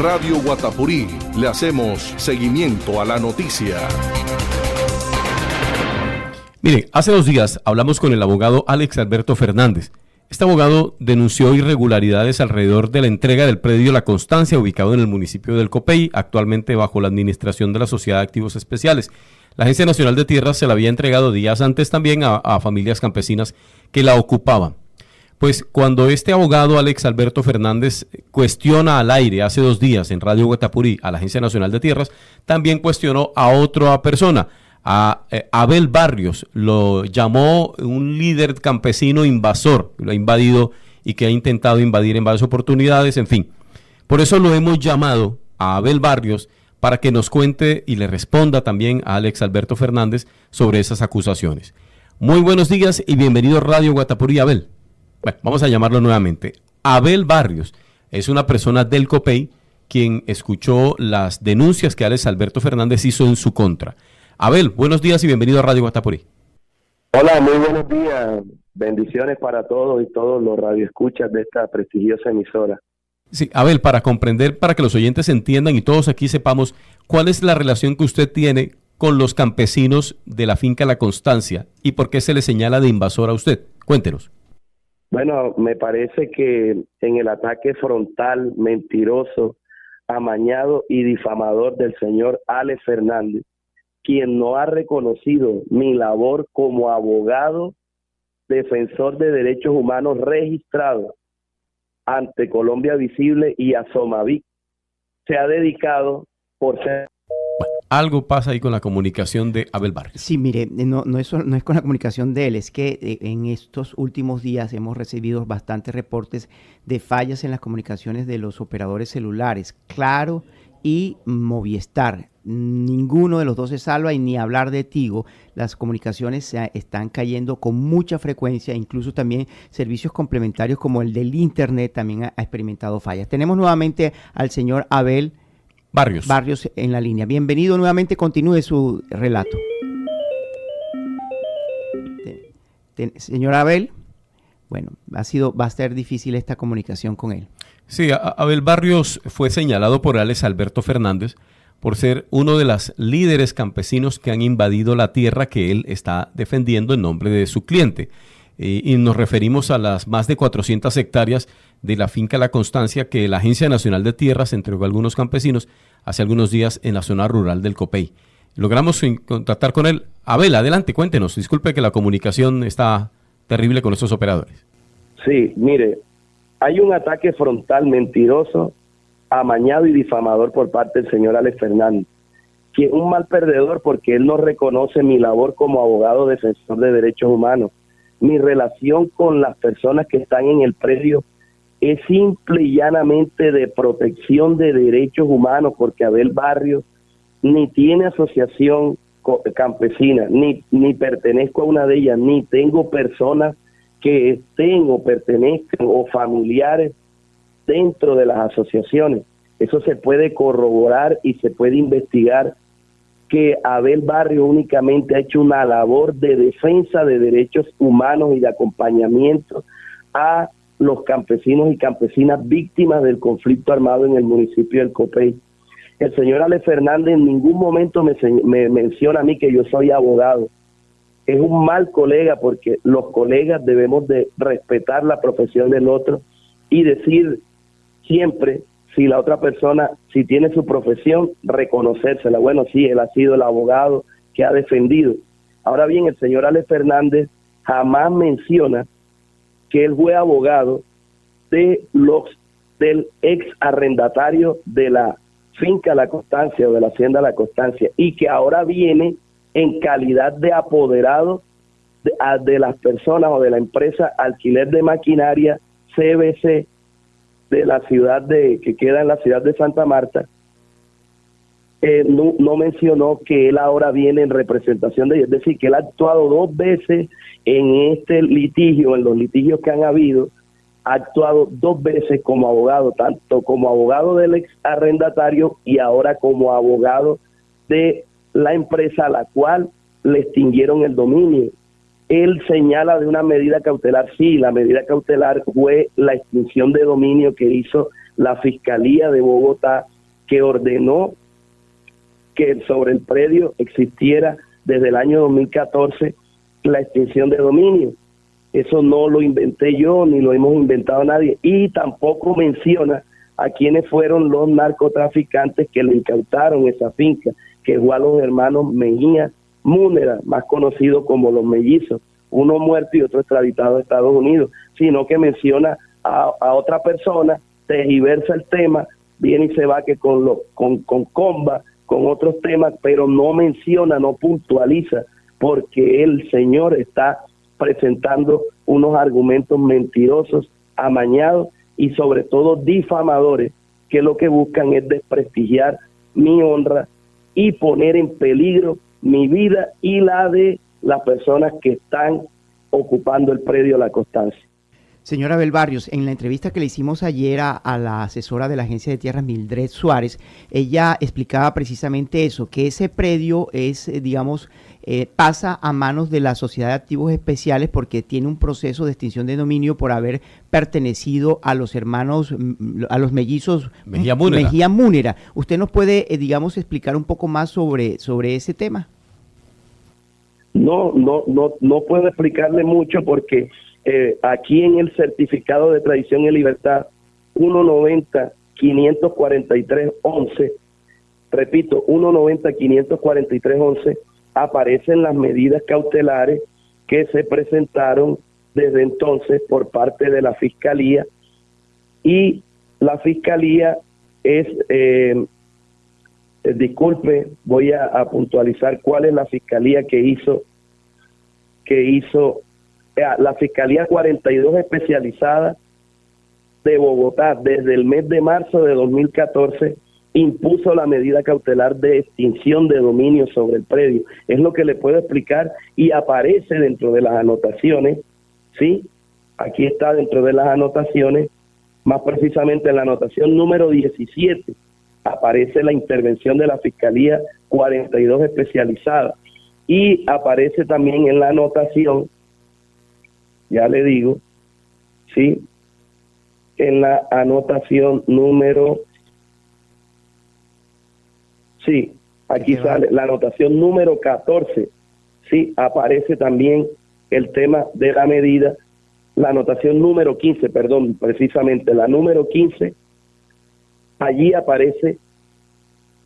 Radio Guatapurí le hacemos seguimiento a la noticia. Miren, hace 2 días hablamos con el abogado Alex Alberto Fernández. Este abogado denunció irregularidades alrededor de la entrega del predio La Constancia, ubicado en el municipio del Copey, actualmente bajo la administración de la Sociedad de Activos Especiales. La Agencia Nacional de Tierras se la había entregado días antes también a familias campesinas que la ocupaban. Pues cuando este abogado Alex Alberto Fernández cuestiona al aire hace 2 días en Radio Guatapurí a la Agencia Nacional de Tierras, también cuestionó a otra persona, a Abel Barrios. Lo llamó un líder campesino invasor, lo ha invadido y que ha intentado invadir en varias oportunidades, en fin. Por eso lo hemos llamado a Abel Barrios para que nos cuente y le responda también a Alex Alberto Fernández sobre esas acusaciones. Muy buenos días y bienvenido a Radio Guatapurí, Abel. Bueno, vamos a llamarlo nuevamente. Abel Barrios es una persona del Copey quien escuchó las denuncias que Alex Alberto Fernández hizo en su contra. Abel, buenos días y bienvenido a Radio Guatapurí. Hola, muy buenos días. Bendiciones para todos y todos los radioescuchas de esta prestigiosa emisora. Sí, Abel, para comprender, para que los oyentes entiendan y todos aquí sepamos cuál es la relación que usted tiene con los campesinos de la finca La Constancia y por qué se le señala de invasor a usted. Cuéntenos. Bueno, me parece que en el ataque frontal, mentiroso, amañado y difamador del señor Alex Fernández, quien no ha reconocido mi labor como abogado defensor de derechos humanos registrado ante Colombia Visible y a Somavic, se ha dedicado por ser... Bueno, algo pasa ahí con la comunicación de Abel Barrios. Sí, mire, no es con la comunicación de él, es que en estos últimos días hemos recibido bastantes reportes de fallas en las comunicaciones de los operadores celulares, Claro y Movistar. Ninguno de los dos se salva y ni hablar de Tigo. Las comunicaciones están cayendo con mucha frecuencia, incluso también servicios complementarios como el del Internet también ha experimentado fallas. Tenemos nuevamente al señor Abel Barrios en la línea. Bienvenido nuevamente, continúe su relato. Señor Abel, bueno, va a ser difícil esta comunicación con él. Sí, Abel Barrios fue señalado por Alex Alberto Fernández por ser uno de los líderes campesinos que han invadido la tierra que él está defendiendo en nombre de su cliente. Y nos referimos a las más de 400 hectáreas de la finca La Constancia que la Agencia Nacional de Tierras entregó a algunos campesinos hace algunos días en la zona rural del Copey. Logramos contactar con él. Abel, adelante, cuéntenos. Disculpe que la comunicación está terrible con estos operadores. Sí, mire, hay un ataque frontal mentiroso, amañado y difamador por parte del señor Alex Fernández, que es un mal perdedor porque él no reconoce mi labor como abogado defensor de derechos humanos. Mi relación con las personas que están en el predio es simple y llanamente de protección de derechos humanos, porque Abel Barrios ni tiene asociación campesina, ni pertenezco a una de ellas, ni tengo personas que estén o pertenezcan o familiares dentro de las asociaciones. Eso se puede corroborar y se puede investigar, que Abel Barrios únicamente ha hecho una labor de defensa de derechos humanos y de acompañamiento a los campesinos y campesinas víctimas del conflicto armado en el municipio del Copey. El señor Alex Fernández en ningún momento me menciona a mí que yo soy abogado. Es un mal colega, porque los colegas debemos de respetar la profesión del otro y decir siempre, si la otra persona, si tiene su profesión, reconocérsela. Bueno, sí, él ha sido el abogado que ha defendido. Ahora bien, el señor Alex Fernández jamás menciona que él fue abogado del ex arrendatario de la finca La Constancia o de la hacienda La Constancia, y que ahora viene en calidad de apoderado de las personas o de la empresa Alquiler de Maquinaria CBC de la ciudad que queda en la ciudad de Santa Marta. No mencionó que él ahora viene en representación de ellos, es decir, que él ha actuado 2 veces en este litigio, en los litigios que han habido, ha actuado 2 veces como abogado, tanto como abogado del ex arrendatario y ahora como abogado de la empresa a la cual le extinguieron el dominio. Él señala de una medida cautelar. Sí, la medida cautelar fue la extinción de dominio que hizo la Fiscalía de Bogotá que ordenó que sobre el predio existiera desde el año 2014 la extinción de dominio. Eso no lo inventé yo, ni lo hemos inventado nadie, y tampoco menciona a quienes fueron los narcotraficantes que le incautaron esa finca, que fue a los hermanos Mejía Múnera, más conocidos como los mellizos, uno muerto y otro extraditado a Estados Unidos, sino que menciona a otra persona, tergiversa el tema, viene y se va que con Comba, con otros temas, pero no menciona, no puntualiza, porque el señor está presentando unos argumentos mentirosos, amañados y sobre todo difamadores, que lo que buscan es desprestigiar mi honra y poner en peligro mi vida y la de las personas que están ocupando el predio La Constancia. Señora Abel Barrios, en la entrevista que le hicimos ayer a la asesora de la Agencia de Tierras, Mildred Suárez, ella explicaba precisamente eso, que ese predio es, digamos, pasa a manos de la Sociedad de Activos Especiales porque tiene un proceso de extinción de dominio por haber pertenecido a los hermanos, a los mellizos Mejía Múnera. Mejía Múnera. ¿Usted nos puede, digamos, explicar un poco más sobre ese tema? No puedo explicarle mucho porque aquí en el certificado de tradición y libertad 190-543-11, repito, 190-543-11, aparecen las medidas cautelares que se presentaron desde entonces por parte de la Fiscalía, y la Fiscalía es, disculpe, voy a puntualizar cuál es la Fiscalía que hizo la Fiscalía 42 especializada de Bogotá desde el mes de marzo de 2014 impuso la medida cautelar de extinción de dominio sobre el predio. Es lo que le puedo explicar y aparece dentro de las anotaciones, ¿sí? Aquí está dentro de las anotaciones, más precisamente en la anotación número 17, aparece la intervención de la Fiscalía 42 especializada y aparece también en la anotación, ya le digo, ¿sí? En la anotación número... Sí, aquí sale la anotación número 14, sí, aparece también el tema de la medida, la anotación número 15, perdón, precisamente la número 15, allí aparece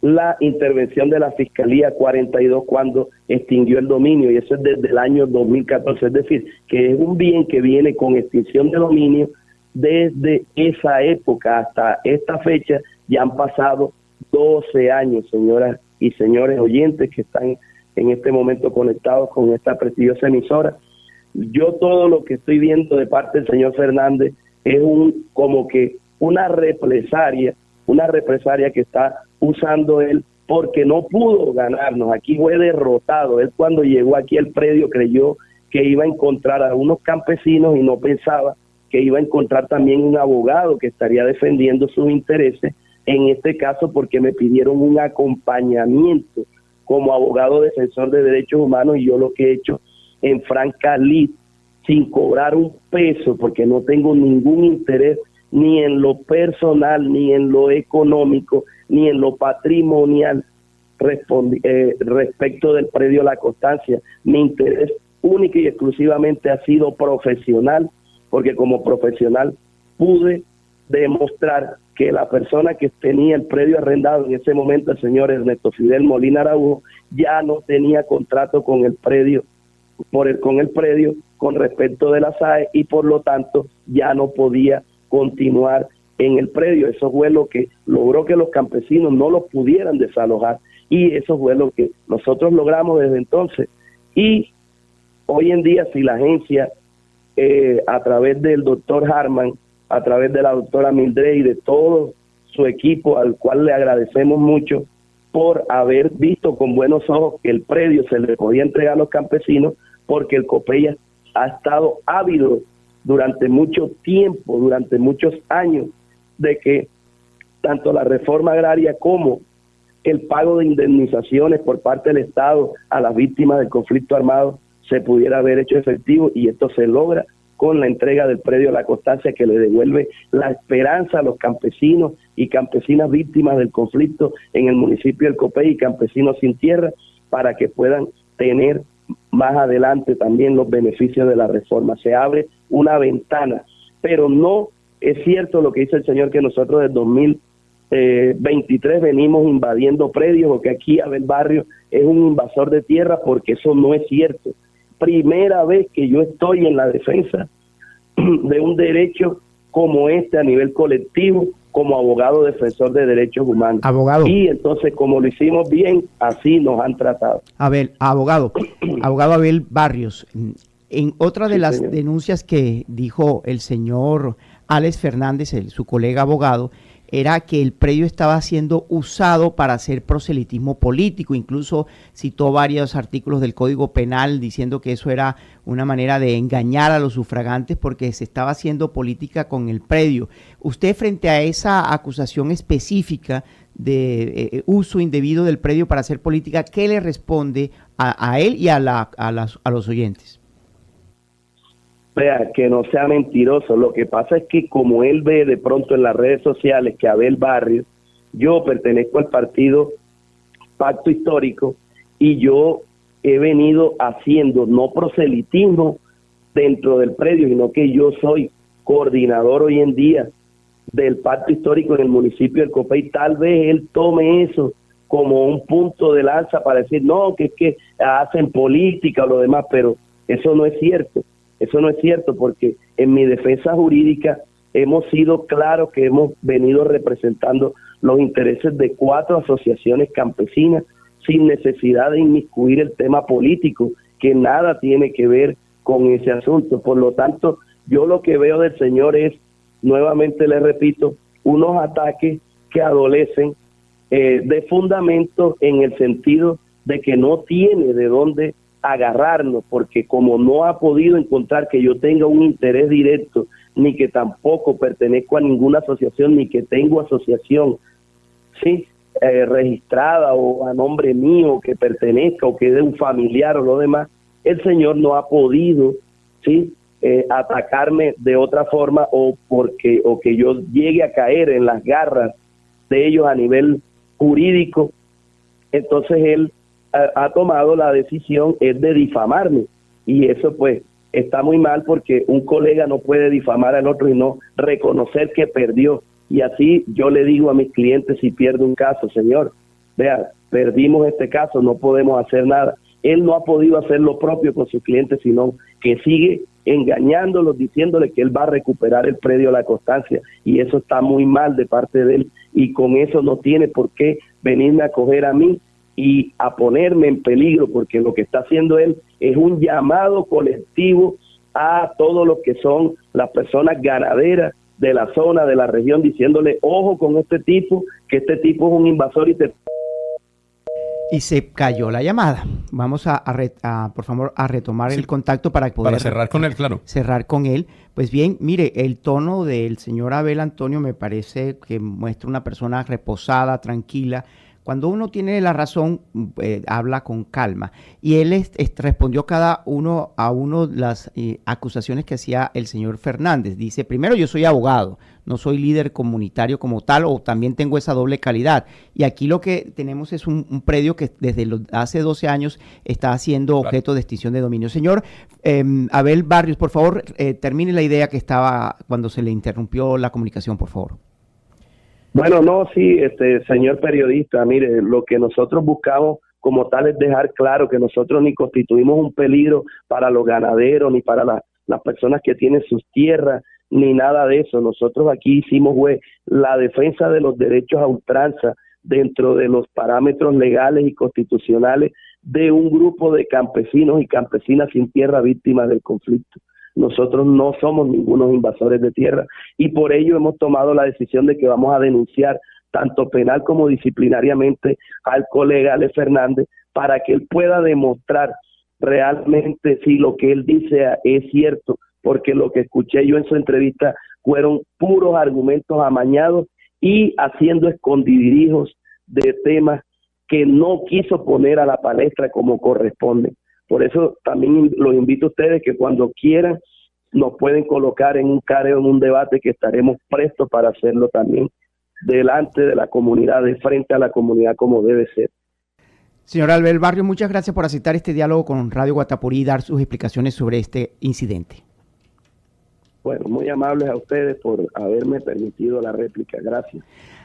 la intervención de la Fiscalía 42 cuando extinguió el dominio, y eso es desde el año 2014, es decir, que es un bien que viene con extinción de dominio desde esa época hasta esta fecha, ya han pasado 12 años, señoras y señores oyentes que están en este momento conectados con esta prestigiosa emisora. Yo todo lo que estoy viendo de parte del señor Fernández es como que una represalia que está usando él porque no pudo ganarnos. Aquí fue derrotado. Él cuando llegó aquí al predio creyó que iba a encontrar a unos campesinos y no pensaba que iba a encontrar también un abogado que estaría defendiendo sus intereses. En este caso porque me pidieron un acompañamiento como abogado defensor de derechos humanos, y yo lo que he hecho en franca lid, sin cobrar un peso, porque no tengo ningún interés ni en lo personal, ni en lo económico, ni en lo patrimonial respecto del predio La Constancia. Mi interés único y exclusivamente ha sido profesional, porque como profesional pude demostrar que la persona que tenía el predio arrendado en ese momento, el señor Ernesto Fidel Molina Araujo, ya no tenía contrato con el predio, con respecto de la SAE, y por lo tanto ya no podía continuar en el predio. Eso fue lo que logró que los campesinos no los pudieran desalojar, y eso fue lo que nosotros logramos desde entonces. Y hoy en día, si la agencia, a través del doctor Harman, a través de la doctora Mildred y de todo su equipo, al cual le agradecemos mucho por haber visto con buenos ojos que el predio se le podía entregar a los campesinos, porque el COPEI ha estado ávido durante mucho tiempo, durante muchos años, de que tanto la reforma agraria como el pago de indemnizaciones por parte del Estado a las víctimas del conflicto armado se pudiera haber hecho efectivo, y esto se logra con la entrega del predio La Constancia, que le devuelve la esperanza a los campesinos y campesinas víctimas del conflicto en el municipio del Copey y campesinos sin tierra, para que puedan tener más adelante también los beneficios de la reforma. Se abre una ventana, pero no es cierto lo que dice el señor, que nosotros desde 2023 venimos invadiendo predios, o que aquí Abel Barrios es un invasor de tierra, porque eso no es cierto. Primera vez que yo estoy en la defensa de un derecho como este a nivel colectivo, como abogado defensor de derechos humanos. Abogado. Y entonces, como lo hicimos bien, así nos han tratado. Abogado Abel Barrios, en otra de las señor. denuncias que dijo el señor Alex Fernández, su colega abogado, era que el predio estaba siendo usado para hacer proselitismo político. Incluso citó varios artículos del Código Penal diciendo que eso era una manera de engañar a los sufragantes porque se estaba haciendo política con el predio. Usted, frente a esa acusación específica de uso indebido del predio para hacer política, ¿qué le responde a él y a los oyentes? Vea, que no sea mentiroso. Lo que pasa es que como él ve de pronto en las redes sociales que Abel Barrios, yo pertenezco al partido Pacto Histórico, y yo he venido haciendo no proselitismo dentro del predio, sino que yo soy coordinador hoy en día del Pacto Histórico en el municipio del Copey. Tal vez él tome eso como un punto de lanza para decir, no, que es que hacen política o lo demás, pero eso no es cierto. Eso no es cierto, porque en mi defensa jurídica hemos sido claros que hemos venido representando los intereses de 4 asociaciones campesinas sin necesidad de inmiscuir el tema político, que nada tiene que ver con ese asunto. Por lo tanto, yo lo que veo del señor es, nuevamente le repito, unos ataques que adolecen de fundamento, en el sentido de que no tiene de dónde agarrarnos, porque como no ha podido encontrar que yo tenga un interés directo, ni que tampoco pertenezco a ninguna asociación, ni que tengo asociación registrada o a nombre mío, que pertenezca o que de un familiar o lo demás, el señor no ha podido atacarme de otra forma, o que yo llegue a caer en las garras de ellos a nivel jurídico. Entonces él ha tomado la decisión es de difamarme, y eso pues está muy mal, porque un colega no puede difamar al otro y no reconocer que perdió. Y así yo le digo a mis clientes, si pierdo un caso, señor, vea, perdimos este caso, no podemos hacer nada. Él no ha podido hacer lo propio con sus clientes, sino que sigue engañándolos, diciéndoles que él va a recuperar el predio La Constancia, y eso está muy mal de parte de él, y con eso no tiene por qué venirme a coger a mí y a ponerme en peligro, porque lo que está haciendo él es un llamado colectivo a todos los que son las personas ganaderas de la zona, de la región, diciéndole, ojo con este tipo, que este tipo es un invasor y se cayó la llamada. Vamos por favor, a retomar el contacto para poder... Para cerrar con él, claro. Cerrar con él. Pues bien, mire, el tono del señor Abel Antonio me parece que muestra una persona reposada, tranquila. Cuando uno tiene la razón, habla con calma. Y él respondió cada uno a las acusaciones que hacía el señor Fernández. Dice, primero, yo soy abogado, no soy líder comunitario como tal, o también tengo esa doble calidad. Y aquí lo que tenemos es un predio que desde hace 12 años está siendo objeto de extinción de dominio. Señor Abel Barrios, por favor, termine la idea que estaba cuando se le interrumpió la comunicación, por favor. Bueno, no, sí, señor periodista, mire, lo que nosotros buscamos como tal es dejar claro que nosotros ni constituimos un peligro para los ganaderos, ni para las personas que tienen sus tierras, ni nada de eso. Nosotros aquí hicimos la defensa de los derechos a ultranza dentro de los parámetros legales y constitucionales de un grupo de campesinos y campesinas sin tierra víctimas del conflicto. Nosotros no somos ningunos invasores de tierra, y por ello hemos tomado la decisión de que vamos a denunciar tanto penal como disciplinariamente al colega Alex Fernández, para que él pueda demostrar realmente si lo que él dice es cierto, porque lo que escuché yo en su entrevista fueron puros argumentos amañados y haciendo escondidirijos de temas que no quiso poner a la palestra como corresponde. Por eso también los invito a ustedes que cuando quieran nos pueden colocar en un careo, en un debate, que estaremos prestos para hacerlo también. delante de la comunidad, de frente a la comunidad como debe ser. Señor Abel Barrios, muchas gracias por aceptar este diálogo con Radio Guatapurí y dar sus explicaciones sobre este incidente. Bueno, muy amables a ustedes por haberme permitido la réplica. Gracias.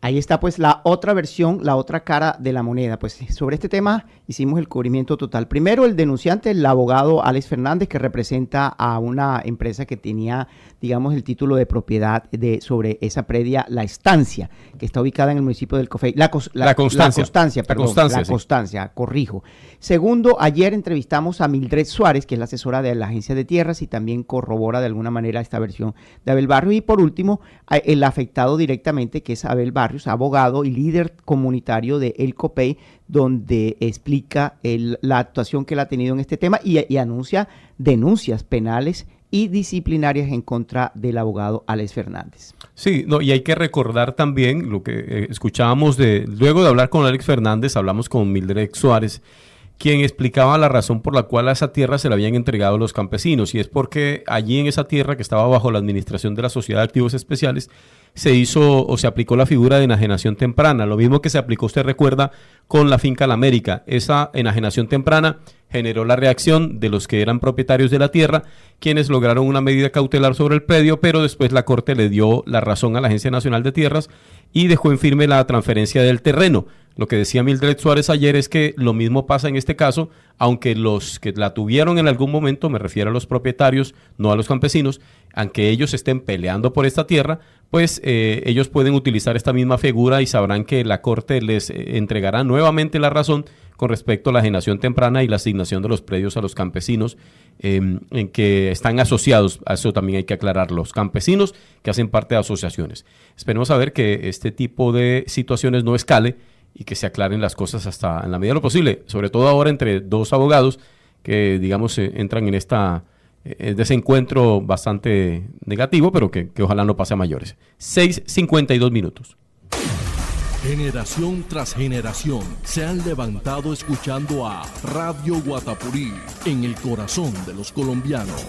Ahí está pues la otra versión, la otra cara de la moneda. Pues sobre este tema hicimos el cubrimiento total. Primero el denunciante, el abogado Alex Fernández, que representa a una empresa que tenía, digamos, el título de propiedad sobre esa predia, La Estancia, que está ubicada en el municipio del Cofey. La Constancia, corrijo. Segundo, ayer entrevistamos a Mildred Suárez, que es la asesora de la Agencia de Tierras y también corrobora de alguna manera esta versión de Abel Barrios. Y por último, el afectado directamente, que es Abel Barrios, abogado y líder comunitario de El Copey, donde explica la actuación que él ha tenido en este tema y anuncia denuncias penales y disciplinarias en contra del abogado Alex Fernández. Sí, no, y hay que recordar también lo que escuchábamos luego de hablar con Alex Fernández, hablamos con Mildred Suárez, quien explicaba la razón por la cual a esa tierra se le habían entregado a los campesinos, y es porque allí en esa tierra que estaba bajo la administración de la Sociedad de Activos Especiales se hizo o se aplicó la figura de enajenación temprana, lo mismo que se aplicó, usted recuerda, con la finca La América. Esa enajenación temprana generó la reacción de los que eran propietarios de la tierra, quienes lograron una medida cautelar sobre el predio, pero después la Corte le dio la razón a la Agencia Nacional de Tierras y dejó en firme la transferencia del terreno. Lo que decía Mildred Suárez ayer es que lo mismo pasa en este caso, aunque los que la tuvieron en algún momento, me refiero a los propietarios, no a los campesinos, aunque ellos estén peleando por esta tierra, pues ellos pueden utilizar esta misma figura y sabrán que la Corte les entregará nuevamente la razón con respecto a la enajenación temprana y la asignación de los predios a los campesinos en que están asociados. A eso también hay que aclarar, los campesinos que hacen parte de asociaciones. Esperemos a ver que este tipo de situaciones no escale y que se aclaren las cosas hasta en la medida de lo posible, sobre todo ahora entre dos abogados que, digamos, entran en desencuentro bastante negativo, pero que ojalá no pase a mayores. 6:52 minutos. Generación tras generación se han levantado escuchando a Radio Guatapurí en el corazón de los colombianos.